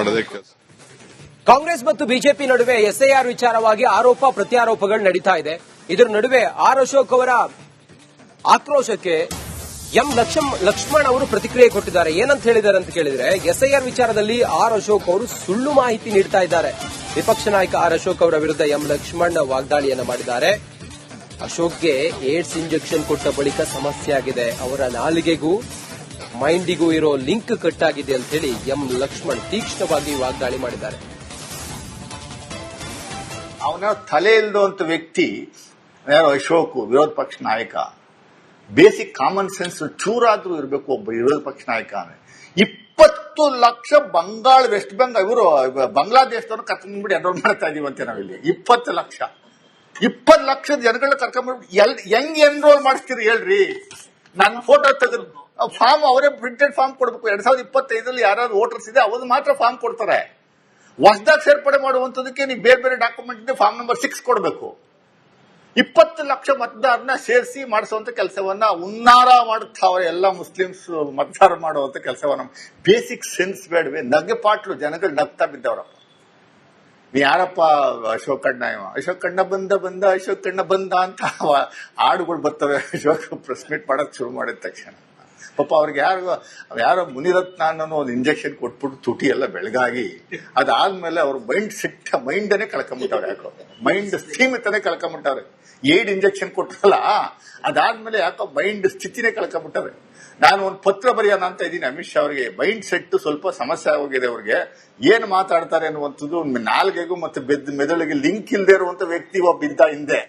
ಮಾಡೋದೇ ಕೆಲಸ. ಕಾಂಗ್ರೆಸ್ ಮತ್ತು ಬಿಜೆಪಿ ನಡುವೆ ಎಸ್ಐಆರ್ ವಿಚಾರವಾಗಿ ಆರೋಪ ಪ್ರತ್ಯಾರೋಪಗಳು ನಡೀತಾ ಇದೆ. ಇದರ ನಡುವೆ ಆರ್ ಅಶೋಕ್ ಅವರ ಆಕ್ರೋಶಕ್ಕೆ ಎಂ ಲಕ್ಷ್ಮಣ್ ಅವರು ಪ್ರತಿಕ್ರಿಯೆ ಕೊಟ್ಟಿದ್ದಾರೆ. ಏನಂತ ಹೇಳಿದ್ದಾರೆ ಅಂತ ಕೇಳಿದ್ರೆ, ಎಸ್ಐಆರ್ ವಿಚಾರದಲ್ಲಿ ಆರ್ ಅಶೋಕ್ ಅವರು ಸುಳ್ಳು ಮಾಹಿತಿ ನೀಡ್ತಾ ಇದ್ದಾರೆ. ವಿಪಕ್ಷ ನಾಯಕ ಆರ್ ಅಶೋಕ್ ಅವರ ವಿರುದ್ಧ ಎಂ ಲಕ್ಷ್ಮಣ್ ವಾಗ್ದಾಳಿಯನ್ನ ಮಾಡಿದ್ದಾರೆ. ಅಶೋಕ್ಗೆ ಏಡ್ಸ್ ಇಂಜೆಕ್ಷನ್ ಕೊಟ್ಟ ಬಳಿಕ ಸಮಸ್ಯೆ ಆಗಿದೆ, ಅವರ ನಾಲಿಗೆಗೂ ಮೈಂಡಿಗೂ ಇರೋ ಲಿಂಕ್ ಕಟ್ ಆಗಿದೆ ಅಂತ ಹೇಳಿ ಎಂ ಲಕ್ಷ್ಮಣ್ ತೀಕ್ಷ್ಣವಾಗಿ ವಾಗ್ದಾಳಿ ಮಾಡಿದ್ದಾರೆ. ಅವನ ತಲೆ ಇಲ್ಲದಂತ ವ್ಯಕ್ತಿ ಯಾರು ಅಶೋಕ್, ವಿರೋಧ ಪಕ್ಷ ನಾಯಕ. ಬೇಸಿಕ್ ಕಾಮನ್ ಸೆನ್ಸ್ ಚೂರಾದ್ರೂ ಇರಬೇಕು ಒಬ್ಬ ವಿರೋಧ ಪಕ್ಷ ನಾಯಕ. 20 ಲಕ್ಷ ವೆಸ್ಟ್ ಬೆಂಗಾಲ್ ಇವರು ಬಾಂಗ್ಲಾದೇಶದವ್ರು ಕರ್ಕೊಂಡ್ಬಿಟ್ಟು ಎನ್ರೋಲ್ ಮಾಡ್ತಾ ಇದೀವಂತೆ ನಾವಿಲ್ಲಿ. 20 ಲಕ್ಷದ ಜನಗಳನ್ನ ಕರ್ಕೊಂಡ್ಬಿಟ್ಟು ಹೆಂಗ್ ಎನ್ರೋಲ್ ಮಾಡಿಸ್ತೀರಿ ಹೇಳ್ರಿ? ನನ್ನ ಫೋಟೋ ತೆಗೆದು ಫಾರ್ಮ್ ಅವರೇ ಪ್ರಿಂಟೆಡ್ ಫಾರ್ಮ್ ಕೊಡ್ಬೇಕು. 2025 ಯಾರಾದ್ರು ವೋಟರ್ಸ್ ಇದೆ ಅವ್ರು ಮಾತ್ರ ಫಾರ್ಮ್ ಕೊಡ್ತಾರೆ. ಹೊಸದಾಗಿ ಸೇರ್ಪಡೆ ಮಾಡುವಂತದಕ್ಕೆ ನೀವು ಬೇರೆ ಬೇರೆ ಡಾಕ್ಯುಮೆಂಟ್ ಇದೆ, ಫಾರ್ಮ್ ನಂಬರ್ 6 ಕೊಡಬೇಕು. 20 ಲಕ್ಷ ಮತದಾರನ ಸೇರಿಸಿ ಮಾಡಿಸುವಂತ ಕೆಲಸವನ್ನ ಉನ್ನಾರ ಮಾಡುತ್ತವ್ರೆ ಎಲ್ಲ ಮುಸ್ಲಿಮ್ಸ್ ಮತದಾರ ಮಾಡುವಂತ ಕೆಲಸವನ್ನ. Basic sense ಬೇಡವೆ? ನಗೆಪಾಟ್ಲು ಜನಗಳು ನಗ್ತಾ ಬಿದ್ದವರಪ್ಪ. ನೀ ಯಾರಪ್ಪ ಅಶೋಕ್ ಅಣ್ಣ? ಅಶೋಕ್ ಅಣ್ಣ ಬಂದ ಅಶೋಕ್ ಅಣ್ಣ ಬಂದ ಅಂತ ಹಾಡುಗಳು ಬರ್ತವೆ. ಅಶೋಕ್ ಪ್ರೆಸ್ ಮೀಟ್ ಮಾಡಕ್ ಶುರು ಮಾಡಿದ ತಕ್ಷಣ ಪಾಪ ಅವ್ರಿಗೆ ಯಾರೋ ಮುನಿರತ್ನ ಅನ್ನೋ ಒಂದು ಇಂಜೆಕ್ಷನ್ ಕೊಟ್ಬಿಟ್ಟು ತುಟಿ ಎಲ್ಲ ಬೆಳಗಾಗಿ ಅದಾದ್ಮೇಲೆ ಅವ್ರ ಮೈಂಡನೇ ಕಳ್ಕೊಂಬಿಟ್ಟವ್ರೆ. ಯಾಕೋ ಮೈಂಡ್ ಸ್ಥೀಮಿತನೇ ಕಳ್ಕೊಂಬಿಟ್ಟವ್ರೆ. ಏಡ್ ಇಂಜೆಕ್ಷನ್ ಕೊಟ್ರಲ್ಲ, ಅದಾದ್ಮೇಲೆ ಯಾಕೋ ಮೈಂಡ್ ಸ್ಥಿತಿನೇ ಕಳ್ಕೊಂಬಿಟ್ಟವ್ರೆ. ನಾನು ಒಂದು ಪತ್ರ ಬರೆಯೋಣ ಅಂತ ಇದ್ದೀನಿ ಅಮಿತ್ ಶಾ ಅವರಿಗೆ. ಮೈಂಡ್ ಸೆಟ್ ಸ್ವಲ್ಪ ಸಮಸ್ಯೆ ಆಗೋಗಿದೆ ಅವ್ರಿಗೆ. ಏನ್ ಮಾತಾಡ್ತಾರೆ ಅನ್ನುವಂಥದ್ದು ನಾಲ್ಗೆಗೂ ಮತ್ತೆ ಮೆದುಳಿಗೆ ಲಿಂಕ್ ಇಲ್ಲದೆ ಇರುವಂತ ವ್ಯಕ್ತಿ ಒಬ್ಬ ಇದ್ದ ಹಿಂದೆ.